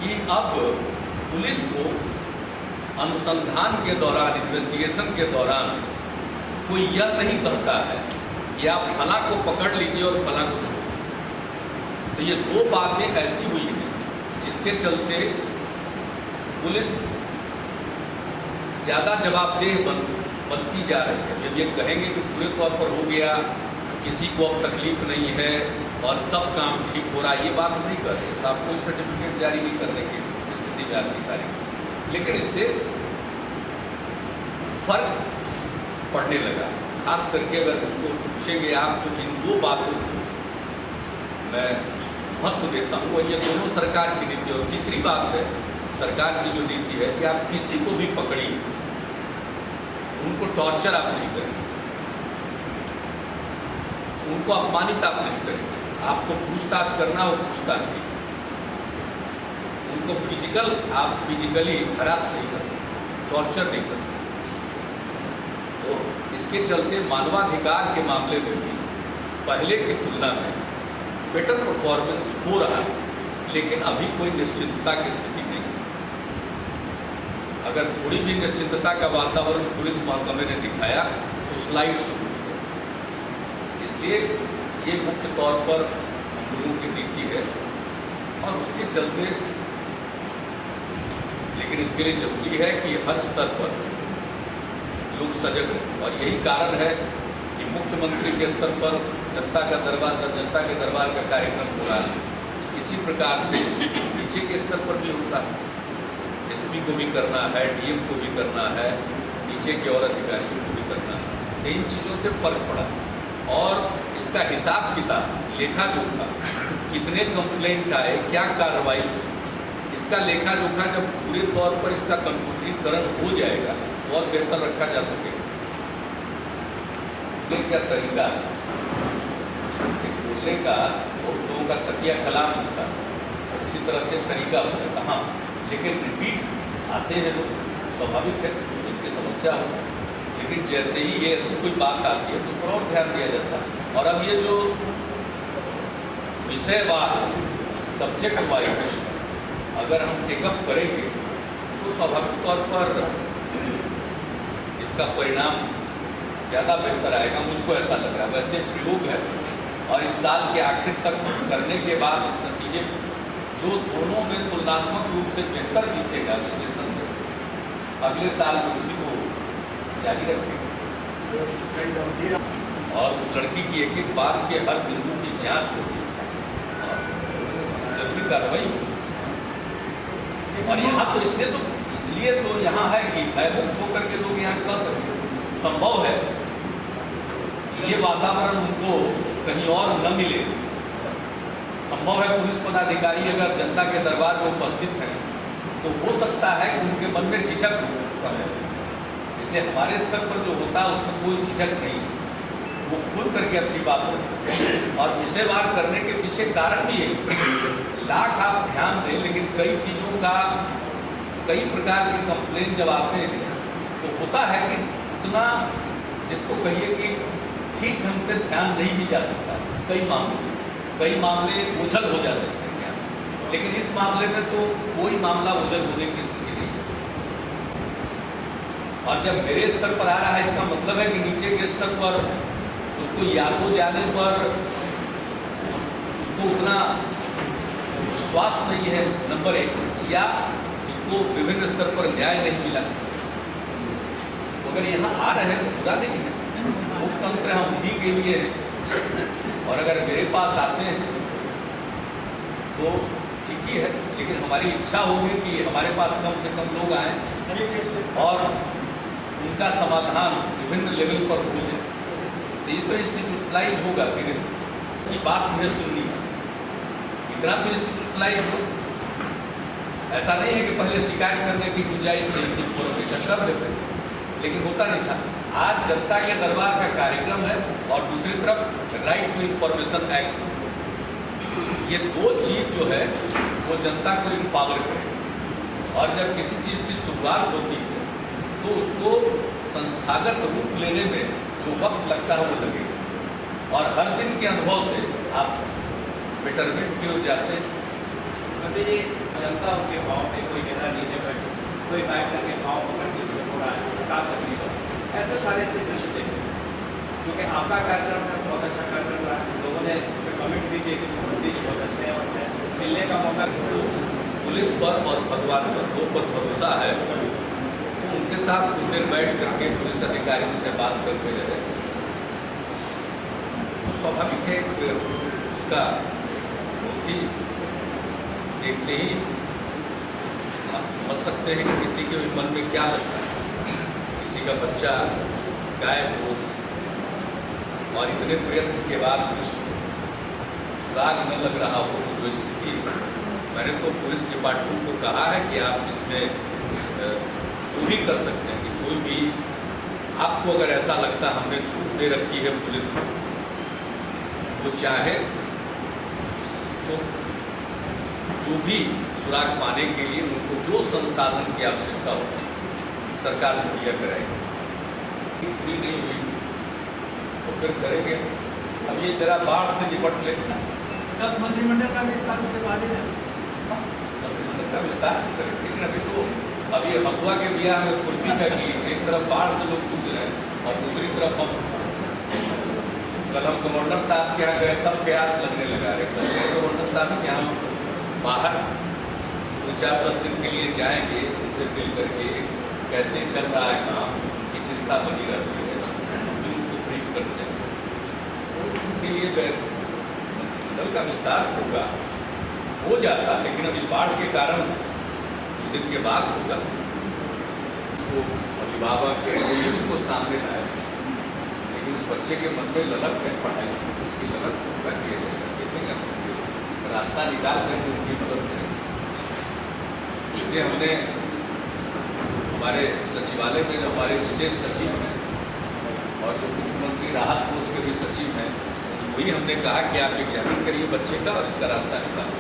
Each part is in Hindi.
कि अब पुलिस को अनुसंधान के दौरान, इन्वेस्टिगेशन के दौरान कोई यह नहीं कहता है कि आप फला को पकड़ लीजिए और फला को छोड़िए। तो ये दो बातें ऐसी हुई हैं जिसके चलते पुलिस ज़्यादा जवाबदेह बनती जा रही है। जब ये कहेंगे कि पूरे तौर पर हो गया, किसी को अब तकलीफ नहीं है और सब काम ठीक हो रहा है, ये बात नहीं कर रहे। साहब कोई सर्टिफिकेट जारी नहीं करने की स्थिति में आदमी तारीख, लेकिन इससे फर्क पड़ने लगा। खास करके अगर उसको पूछेंगे आप तो इन दो बातों को मैं महत्व देता हूँ, और ये दोनों सरकार की नीति। और तीसरी बात है सरकार की जो नीति है कि आप किसी को भी पकड़िए, उनको टॉर्चर आप नहीं करें, उनको अपमानित आप नहीं करें। आपको पूछताछ करना हो पूछताछ की, उनको आप फिजिकली हरास नहीं कर सकते, टॉर्चर नहीं कर सकते। तो इसके चलते मानवाधिकार के मामले में भी पहले की तुलना में बेटर परफॉर्मेंस हो रहा है, लेकिन अभी कोई निश्चिंतता की स्थिति नहीं है। अगर थोड़ी भी निश्चिंतता का वातावरण पुलिस महकमे ने दिखाया तो स्लाइड शुरू हो गई। इसलिए ये मुख्य तौर पर हम लोगों की नीति है, और उसके चलते लेकिन इसके लिए जरूरी है कि हर स्तर पर लोग सजग हों। और यही कारण है कि मुख्यमंत्री के स्तर पर जनता के दरबार का कार्यक्रम हो रहा है। इसी प्रकार से नीचे के स्तर पर भी होता है, एसपी को भी करना है, डीएम को भी करना है, नीचे के और अधिकारियों को भी करना है। इन चीज़ों से फर्क पड़ा, और इसका हिसाब किताब, लेखा जोखा, कितने कंप्लेंट आए, क्या कार्रवाई, इसका लेखा जोखा जब पूरे तौर पर इसका कंप्यूटरीकरण हो जाएगा तो और बेहतर रखा जा सकेगा। क्या तरीका है बोलने का, वो लोगों का तकिया कलाम होता है, उसी तरह से तरीका हो जाता। हाँ, लेकिन रिपीट आते हैं तो स्वाभाविक है, इनकी समस्या हो, लेकिन जैसे ही ये ऐसी कोई बात आती है तो उस पर और ध्यान दिया जाता है। और अब ये जो विषयवार, सब्जेक्ट वाइज अगर हम टेकअप करेंगे तो स्वाभाविक तौर पर इसका परिणाम ज़्यादा बेहतर आएगा, मुझको ऐसा लग रहा है। वैसे प्रयोग है, और इस साल के आखिर तक करने के बाद इस नतीजे जो दोनों में तुलनात्मक रूप से बेहतर दिखेगा विश्लेषण से, अगले साल उसी को जारी रखेंगे, और उस लड़की की एक एक बात के हर बिंदु की जांच होगी और जरूरी कार्रवाई होगी। और यहाँ तो इसलिए तो यहाँ है कि भयमुक्त होकर के लोग यहाँ कर सकें। संभव है ये वातावरण उनको कहीं और न मिले। संभव है पुलिस पदाधिकारी अगर जनता के दरबार में उपस्थित हैं तो हो सकता है कि उनके मन में झिझक है। इसलिए हमारे स्तर पर जो होता है उसमें कोई झिझक नहीं, वो खुल करके अपनी बात रख सकते हैं। और विषयवार करने के पीछे कारण भी यही, लाख आप ध्यान दें, लेकिन कई चीज़ों का, कई प्रकार के कंप्लेंट जब आते हैं तो होता है कि उतना जिसको कहिए कि ठीक ढंग से ध्यान नहीं भी जा सकता। कई मामले ओझल हो जा सकते हैं, लेकिन इस मामले में तो कोई मामला ओझल होने की स्थिति नहीं है। और जब मेरे स्तर पर आ रहा है, इसका मतलब है कि नीचे के स्तर पर उसको याद हो जाने पर उसको उतना विश्वास नहीं है, नंबर एक, या उसको विभिन्न स्तर पर न्याय नहीं मिला। अगर यहाँ आ रहे हैं तो पूरा नहीं है, लोकतंत्र हम उन्हीं के लिए हैं। और अगर मेरे पास आते हैं तो ठीक ही है, लेकिन हमारी इच्छा होगी कि हमारे पास कम से कम लोग आएँ और उनका समाधान विभिन्न लेवल पर हो जाए। तो ये तो इंस्टीट्यूशनलाइज होगा, फिर ये बात मुझे सुननी है, इतना तो इंस्टीट्यूशनलाइज हो। ऐसा नहीं है कि पहले शिकायत करने की गुंजाइश नहीं थी, इन्फॉर्मेशन कर देते थे, लेकिन होता नहीं था। आज जनता के दरबार का कार्यक्रम है और दूसरी तरफ राइट टू इंफॉर्मेशन एक्ट, ये दो चीज़ जो है वो जनता को इम्पावर करेगी। और जब किसी चीज़ की शुरुआत होती है तो उसको संस्थागत रूप लेने में जो वक्त लगता है वो लगेगा। और हर दिन के अनुभव से आप बेटरमेंट की ओर जाते हैं। जनता उनके पाँव पे, कोई गिरा नीचे बैठे, कोई बैठ करके पाँव पकड़ के उससे हो रहा है, का तकलीफ है, ऐसे सारे ऐसे दृश्य देखे। क्योंकि आपका कार्यक्रम है, बहुत अच्छा कार्यक्रम रहा, लोगों ने उस पर कमेंट भी किए कि उद्देश्य बहुत अच्छे हैं, उनसे मिलने का मौका। पुलिस पर और भगवान पर दो पर भरोसा है, तो उनके साथ कुछ देर बैठ करके पुलिस अधिकारियों से बात करते रहे। तो स्वाभाविक है कि उसका बहुत ही देखते ही आप समझ सकते हैं कि किसी के भी मन में क्या लगता है। किसी का बच्चा गायब हो और इतने प्रयत्न के बाद कुछ सुराग न लग रहा हो, तो जो स्थिति, मैंने तो पुलिस डिपार्टमेंट को कहा है कि आप इसमें जो भी कर सकते हैं कि कोई भी आपको अगर ऐसा लगता हमने छूट दे रखी है पुलिस को, वो चाहे तो जो भी सुराग पाने के लिए उनको जो संसाधन की आवश्यकता होती है सरकार मुहैया कराएगी। पूरी नहीं हुई तो फिर करेंगे। अब ये जरा बाढ़ से निपट ले। तब मंत्रिमंडल का विस्तार उसके बाद है, मंत्रिमंडल का विस्तार, लेकिन अभी तो अभी हसुआ के बिहार में खुरपी का की, एक तरफ बाढ़ से लोग जूझ रहे हैं और दूसरी तरफ हम कल हम गवर्नर साहब के यहाँ गए, तब प्यास लगने लगा रहे। गवर्नर साहब के यहाँ बाहर 2-4-10 दिन के लिए जाएंगे, उनसे मिल करके कैसे चल रहा है काम की चिंता बनी रहती है, हम उनको ब्रीफ करते हैं। इसके लिए मंत्रिमंडल का विस्तार होगा, हो जाता, लेकिन अभी बाढ़ के कारण कुछ दिन के बाद होगा। तो अभिभावक कोई उसको सामने लाए, लेकिन उस बच्चे के मन में ललक है पढ़ाई, उसकी ललक होगा कि रास्ता निकाल करके उनकी मदद करें। इससे हमने हमारे सचिवालय में जो हमारे विशेष सचिव हैं और जो मुख्यमंत्री राहत कोष के भी सचिव हैं, वही हमने कहा कि आप एग्जामिन करिए बच्चे का और इसका रास्ता निकालें।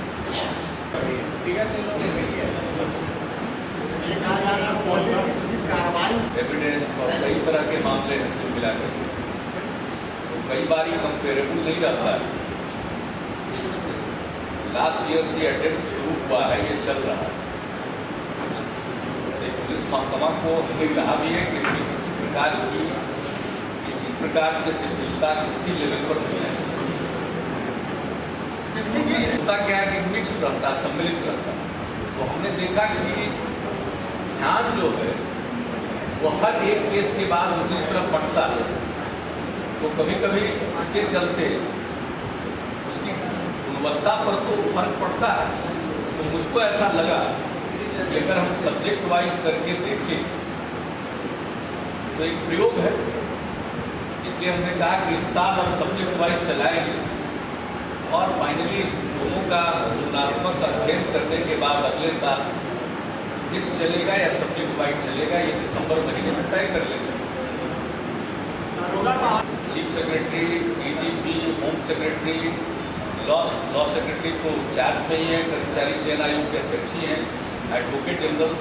एविडेंस और कई तरह के मामले हैं जो मिला करके, तो कई बार ही कंपेरेबल नहीं रहता है। लास्ट ईयर से अटेम्प्ट शुरू हुआ है, ये चल रहा है। पुलिस महकमा को हमने कहा भी है कि इसमें किसी प्रकार की शिथिलता किसी लेवल पर नहीं है। होता क्या है कि मिक्स रहता, सम्मिलित रहता। तो हमने देखा कि ध्यान जो है वो हर एक केस के बाद दूसरी तरफ बढ़ता है। तो कभी कभी उसके चलते उसकी गुणवत्ता पर तो फर्क पड़ता है। तो मुझको ऐसा लगा कि अगर हम सब्जेक्ट वाइज करके देखें तो एक प्रयोग है, इसलिए हमने कहा कि इस साल हम सब्जेक्ट वाइज चलाएंगे और फाइनली इस दोनों का तुलनात्मक अध्ययन करने के बाद अगले साल मिक्स चलेगा या सब्जेक्ट वाइज चलेगा, ये दिसंबर महीने में तय कर लेंगे। Chief secretary, DGP, home secretary, law secretary तो चार्ज में ही है, कर्मचारी चयन आयोग के अध्यक्ष ही हैं, एडवोकेट जनरल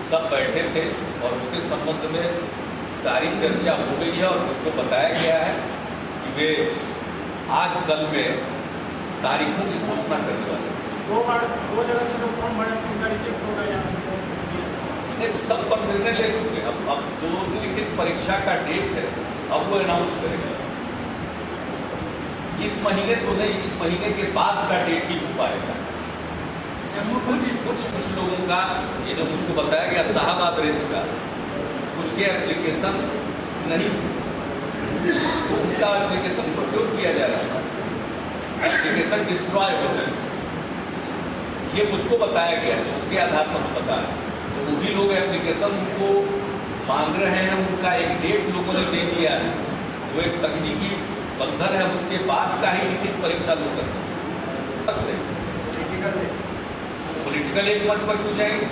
सब बैठे थे और उसके संबंध में सारी चर्चा हो गई है और मुझको बताया गया है कि वे आज कल में तारीखों की घोषणा करने वाले सब पर निर्णय ले चुके हैं। अब जो लिखित परीक्षा का डेट है अब वो अनाउंस करेगा। इस महीने तो नहीं, इस महीने के बाद का डेट ही हो पाएगा। कुछ लोगों का, ये जो मुझको बताया गया शाहबाद रेंज का, कुछ के एप्लीकेशन नहीं थे, तो उनका एप्लीकेशन को क्यों किया जा रहा था, एप्लीकेशन डिस्ट्रॉय हो गए, ये मुझको बताया गया है, उसके आधार पर बताया। तो वही लोग एप्लीकेशन उनको मांग रहे हैं, उनका एक डेट लोगों ने दे दिया है, वो एक तकनीकी बंधन है, उसके बाद का ही लिखित परीक्षा लोग कर सकते हैं। पॉलिटिकल एक मंच पर क्यों जाएंगे?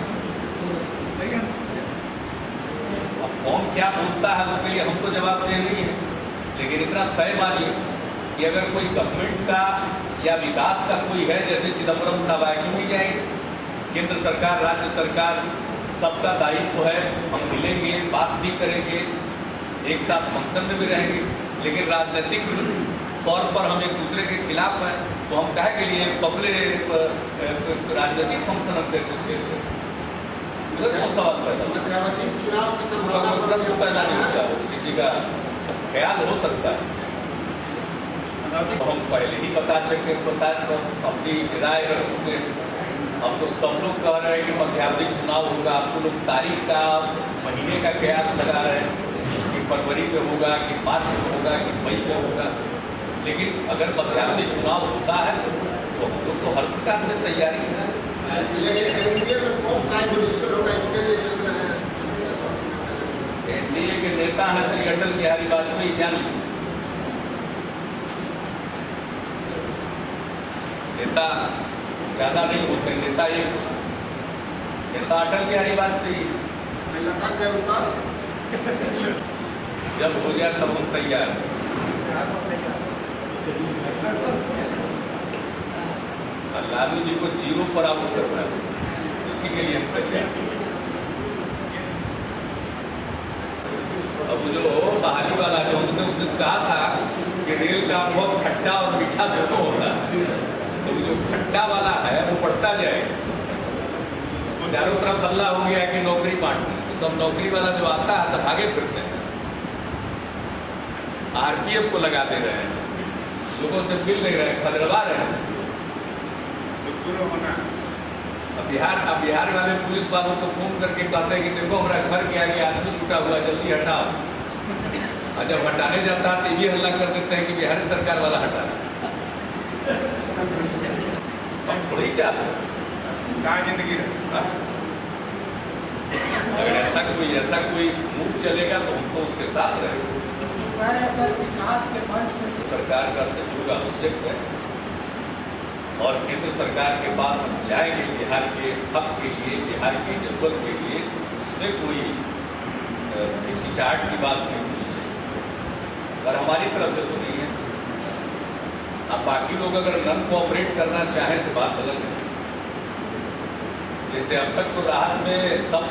अब कौन क्या बोलता है उसके लिए हम तो जवाब दे नहीं है, लेकिन इतना तय मानिए कि अगर कोई गवर्नमेंट का या विकास का कोई है, जैसे चिदम्बरम साहब आए, क्यों नहीं जाएंगे? केंद्र सरकार, राज्य सरकार, सबका दायित्व है, हम मिलेंगे, बात भी करेंगे, एक साथ फंक्शन में भी रहेंगे, लेकिन राजनीतिक तौर पर हम एक दूसरे के खिलाफ हैं। तो हम कहे के लिए पब्लिक राजनीतिक फंक्शन हम कैसे शेयर करें? उधर कौन सवाल पैदा होता है? मध्यावधि चुनाव की उसका संभावना कोई प्रश्न पैदा नहीं होता, किसी का ख्याल हो सकता है। तो हम पहले ही बता अपनी राय रख चुके हैं। अब तो सब लोग कह रहे हैं कि मध्यावधि चुनाव होगा, अब तो लोग तारीख का महीने का कयास लगा रहे हैं कि फरवरी में होगा, कि मार्च में होगा, कि मई में होगा। लेकिन अगर मध्यावधि चुनाव होता है तो हम लोग तो हर प्रकार से तैयारी करें। एनडीए में कौन प्राइम मिनिस्टर होगा इसके लिए चल रहे हैं। एनडीए के नेता हैं श्री अटल बिहारी वाजपेयी जान। नेता ज्यादा नहीं होते, नेता एक नेता अटल बिहारी वाजपेयी। लगा के उतार जब हो जाए तब हम तैयार हैं। और लालू जी को जीरो पर आउट करना है, इसी के लिए हम तैयार हैं। अब जो बहाली वाला जो उसने कहा था कि रेल का अनुभव खट्टा और मीठा दोनों होता है, तो जो खट्टा वाला है वो बढ़ता जाएगा। चारों तरफ हल्ला हो गया कि नौकरी बांटना, तो सब नौकरी वाला जो आता है तो भागे फिरते हैं, आरपीएफ को लगा दे रहे हैं, लोगों से मिल नहीं रहे, खदरवा रहे हैं। अब बिहार वाले पुलिस वालों को फोन करके कहते हैं कि देखो हमारा घर के आगे आदमी छूटा हुआ, जल्दी हटाओ। और जब हटाने जाता है तो ये हल्ला कर देते हैं कि बिहार सरकार वाला हटा। हम थोड़ी चाहते जिंदगी अगर ऐसा कोई मूव चलेगा तो हम तो उसके साथ रहेंगे। विकास के मंच में सरकार का सहयोग आवश्यक है और केंद्र सरकार के पास हम जाएंगे बिहार के हक के लिए, बिहार की जरूरत के लिए। उसमें कोई हिचकिचाहट की बात नहीं होनी चाहिए और हमारी तरफ से तो नहीं है। अब बाकी लोग अगर नन कोऑपरेट करना चाहें तो बात अलग है। जैसे अब तक तो राहत में सब